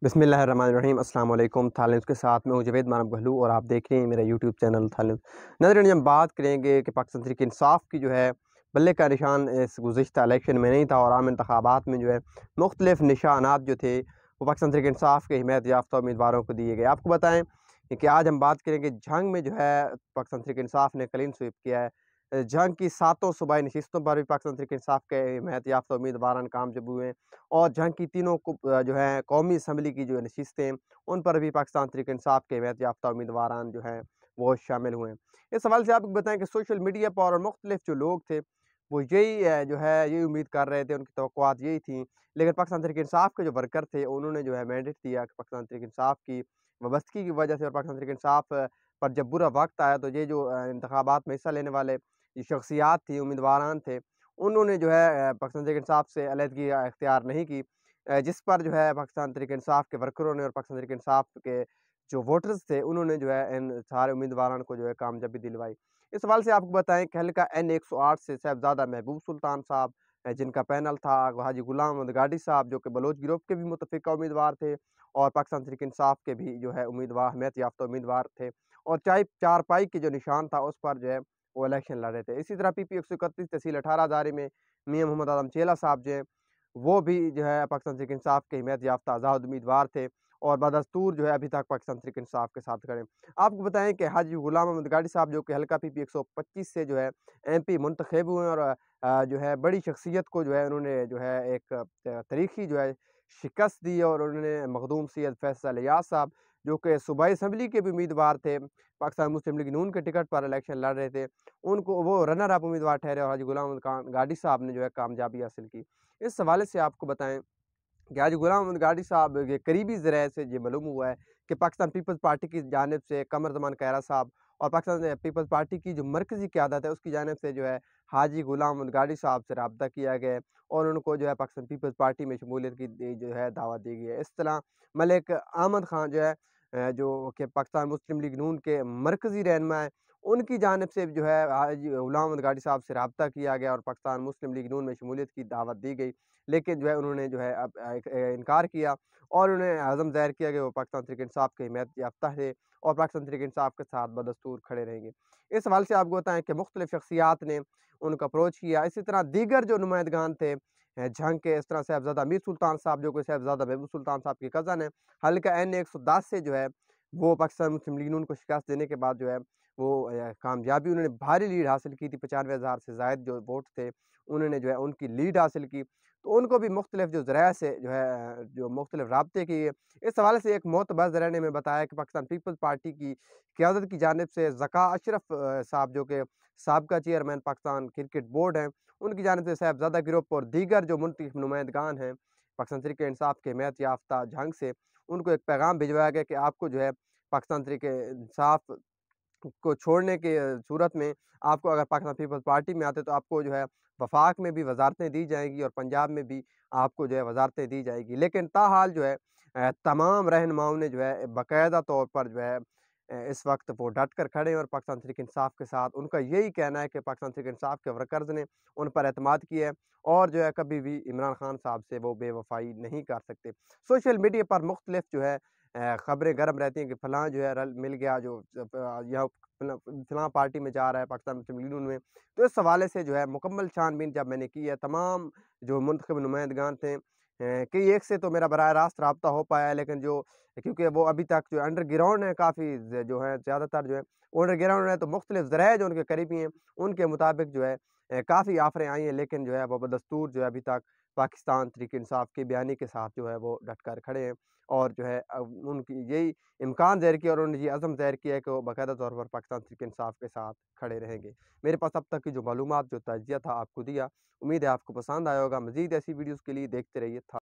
बिस्मिल्लाहिर्रहमानिर्रहीम अस्सलाम वालेकुम। थाल न्यूज़ के साथ में हूँ जवेद मानव गहलू और आप देख रहे हैं मेरा यूट्यूब चैनल थाल न्यूज़। नाज़रीन, हम बात करेंगे कि पाकिस्तान तहरीक इंसाफ की जो है बल्ले का निशान इस गुज़िश्ता इलेक्शन में नहीं था और आम इंतखाबात में जो है मुख्तलिफ निशानात जो थे वो पाकिस्तान तहरीक इंसाफ के हिमायत याफ्ता उम्मीदवारों को दिए गए। आपको बताएँ कि आज हम बात करेंगे झंग में जो है पाकिस्तान तहरीक इंसाफ ने क्लीन स्वीप किया है। झंग की सातों सूबाई नशिस्तों पर भी पाकिस्तान तहरीक इंसाफ के हिमायत याफ्ता उम्मीदवारान कामयाब हुए हैं और जंग की तीनों जो है कौमी असम्बली की जो नशिस्तें उन पर भी पाकिस्तान तहरीक इंसाफ के हिमायत याफ्ता उम्मीदवारान जो हैं वो शामिल हुए हैं। इस सवाल से आपको बताएं कि सोशल मीडिया पर और मुख्तलिफ जो लोग थे वो यही जो है यही उम्मीद कर रहे थे, उनकी तवक्कुआत यही थी। लेकिन पाकिस्तान तहरीक इंसाफ के जो वर्कर थे उन्होंने जो है मैंडेट दिया कि पाकिस्तान तहरीक इंसाफ की वाबस्तगी की वजह से और पाकिस्तान तहरीक इंसाफ पर जब बुरा वक्त आया तो ये जो इंतखाबात में हिस्सा लेने वाले ये शख्सियात थी, उम्मीदवारान थे, उन्होंने जो है पाकिस्तान तहरीक इंसाफ से अलहदगी इख्तियार नहीं की। जिस पर जो है पाकिस्तान तहरीक इंसाफ के वर्करों ने और पाकिस्तान तहरीक इंसाफ के जो वोटर्स थे उन्होंने जो है इन सारे उम्मीदवारों को जो है कामयाबी दिलवाई। इस सवाल से आपको बताएँ कि हल्का N108 से साहिबज़ादा महबूब सुल्तान साहब जिनका पैनल था, हाजी गुलाम अहमद गाडी साहब जो कि बलोच गिरोह के भी मुतफ़िका उम्मीदवार थे और पाकिस्तान तहरीक इंसाफ के भी जो है उम्मीदवार हिमायत याफ्ता उम्मीदवार थे और चारपाई के जो निशान था उस पर जो है वो इलेक्शन लड़ रहे थे। इसी तरह PP 131 तहसील 18 हज़ारी में मियां मोहम्मद आदम चेला साहब जो हैं वो भी जो है पाकिस्तान तहरीक इंसाफ के हिमायत याफ्ता आज़ाद उम्मीदवार थे और बदस्तूर जो है अभी तक पाकिस्तान तहरीक इंसाफ के साथ खड़े हैं। आपको बताएँ कि हाजी गुलाम अहमद गाडी साहब जो कि हल्का PP 125 से जो है MP मुंतखब हुए हैं और जो है बड़ी शख्सियत को जो है उन्होंने जो है एक तारीखी जो है शिकस्त दी और उन्होंने मखदूम सैयद फैसल इयाज साहब जो कि सूबाई असम्बली के भी उम्मीदवार थे, पाकिस्तान मुस्लिम लीग नून के टिकट पर इलेक्शन लड़ रहे थे, उनको वो रनर अप उम्मीदवार ठहरे और हाजी गुलाम अहमद गाडी साहब ने जो है कामयाबी हासिल की। इस हवाले से आपको बताएँ कि हाजी गुलाम अहमद गाडी साहब के करीबी ज़राए से ये मालूम हुआ है कि पाकिस्तान पीपल्स पार्टी की जानिब से कमर ज़मान खैरा साहब और पाकिस्तान पीपल्स पार्टी की जो मरकज़ी क़यादत है उसकी जानिब से जो है हाजी गुलाम अहमद गाडी साहब से राब्ता किया गया है और उनको जो है पाकिस्तान पीपल्स पार्टी में शमूलियत की जो है दावत दी गई है। इस तरह मलिक अहमद ख़ान जो है जो कि पाकिस्तान मुस्लिम लीग नून के मरकज़ी रहनुमा हैं, उनकी जानिब से जो है हाजी गुलाम अहमद गाडी साहब से राब्ता किया गया और पाकिस्तान मुस्लिम लीग नून में शमूलियत की दावत दी गई। लेकिन जो है उन्होंने जो है अब इनकार किया और उन्हें अज़म ज़ाहिर किया कि वो पाकिस्तान तहरीक इंसाफ के हिमायत याफ्ता थे और पाकिस्तान तहरीक इंसाफ के साथ बदस्तूर खड़े रहेंगे। इस हवाले से आपको बताएँ कि मुख्तलिफ शख्सियात ने उनको अप्रोच किया। इसी तरह दीगर जो नुमाइंदगान थे झंग के, इस तरह साहिबज़ादा मीर सुल्तान साहब जो कि साहिबज़ादा महबूब सुल्तान साहब के कज़न हैं, हल्का N110 से जो है वो पाकिस्तान मुस्लिम लीग नून को शिकस्त देने के बाद जो है वो कामयाबी उन्होंने भारी लीड हासिल की थी। 95,000 से ज़ायद जो वोट थे उन्होंने जो है उनकी लीड हासिल की। तो उनको भी मुख्तलिफ जो ज़राए से जो है जो मुख्तलिफ राब्ते किए। इस हवाले से एक मोतबर ज़राए ने हमें बताया कि पाकिस्तान पीपल्स पार्टी की क़यादत की जानिब से ज़का अशरफ साहब जो कि साबका चेयरमैन पाकिस्तान क्रिकेट बोर्ड हैं, उनकी जानिब से साहिबज़ादा ग्रुप और दीगर जो मुंतखब नुमाइंदगान हैं पाकिस्तान तहरीक इंसाफ के हिमायत याफ्ता झंग से, उनको एक पैगाम भिजवाया गया कि आपको जो है पाकिस्तान तहरीक इंसाफ को छोड़ने के सूरत में आपको अगर पाकिस्तान पीपल्स पार्टी में आते तो आपको जो है वफाक में भी वज़ारतें दी जाएँगी और पंजाब में भी आपको जो है वज़ारतें दी जाएगी। लेकिन ताहाल जो है तमाम रहनुमाओं ने जो है बाकायदा तौर पर जो है इस वक़्त वो डट कर खड़े हैं और पाकिस्तान तहरीक इंसाफ के साथ उनका यही कहना है कि पाकिस्तान तहरीक इंसाफ के वर्कर्स ने उन पर एतमाद किया है और जो है कभी भी इमरान खान साहब से वो बेवफ़ाई नहीं कर सकते। सोशल मीडिया पर मुख्तलिफ जो है खबरें गर्म रहती हैं कि फलाँ जो है रल मिल गया जो या फलाँ पार्टी में जा रहा है पाकिस्तान मुस्लिम लीग नून में। तो इस हवाले से जो है मुकम्मल छानबीन जब मैंने की है तमाम जो मुंतखब नुमाइंदगान थे कई एक से तो मेरा बराह रास्त राब्ता हो पाया है, लेकिन जो क्योंकि वो अभी तक जो अंडरग्राउंड है काफ़ी जो है ज़्यादातर जो है अंडरग्राउंड है तो मुख्तलिफ ज़राए जो उनके करीबी हैं उनके मुताबिक जो है काफ़ी ऑफ़रें आई हैं, लेकिन जो है वो बदस्तूर जो है अभी तक पाकिस्तान तहरीक इंसाफ की बयानी के साथ जो है वो डट कर खड़े हैं और जो है उनकी यही इम्कान ज़ाहिर किया और उन्होंने ये अज़म ज़ाहिर किया है कि वो बाकायदा तौर पर पाकिस्तान तहरीक इंसाफ के साथ खड़े रहेंगे। मेरे पास अब तक की जो मालूमात जो तजिया था आपको दिया, उम्मीद है आपको पसंद आया होगा। मज़ीद ऐसी वीडियोज़ के लिए देखते रहिए था